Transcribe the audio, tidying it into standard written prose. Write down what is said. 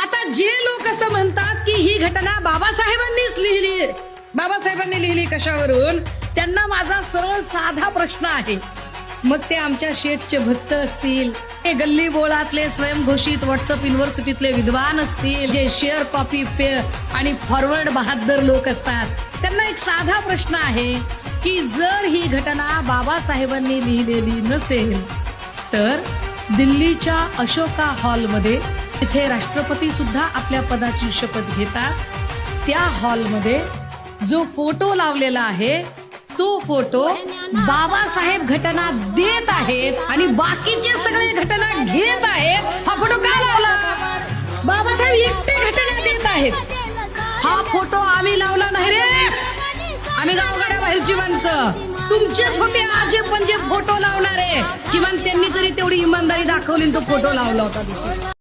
आता जे लोक असं म्हणतात की ही घटना बाबासाहेबांनीच लिहिली, बाबासाहेबांनी लिहिली कशावरून, त्यांना माझा सरळ साधा प्रश्न आहे. मग ते आमच्या शेठचे भक्त असतील, ते गल्ली बोळातले स्वयंघोषित व्हॉट्सअप युनिव्हर्सिटीतले विद्वान असतील, जे शेअर कॉपी आणि फॉरवर्ड बहादर लोक असतात, त्यांना एक साधा प्रश्न आहे की जर ही घटना बाबासाहेबांनी लिहिलेली नसेल तर दिल्लीच्या अशोका हॉलमध्ये, तिथे राष्ट्रपती सुद्धा आपल्या पदाची शपथ घेतात, त्या हॉलमध्ये जो फोटो लावलेला आहे तो फोटो बाबासाहेब घटना देत आहेत आणि बाकीचे सगळे घटना घेत आहेत. हा फोटो का लावला? बाबासाहेब एकटे घटना देत आहेत. हा फोटो आम्ही लावला नाही रे, आम्ही गावगाड्या बाहेरची माणसं, तुमचेच होते आजे पण जे फोटो लावणारे, किमान त्यांनी तरी तेवढी इमानदारी दाखवली तो फोटो लावला होता.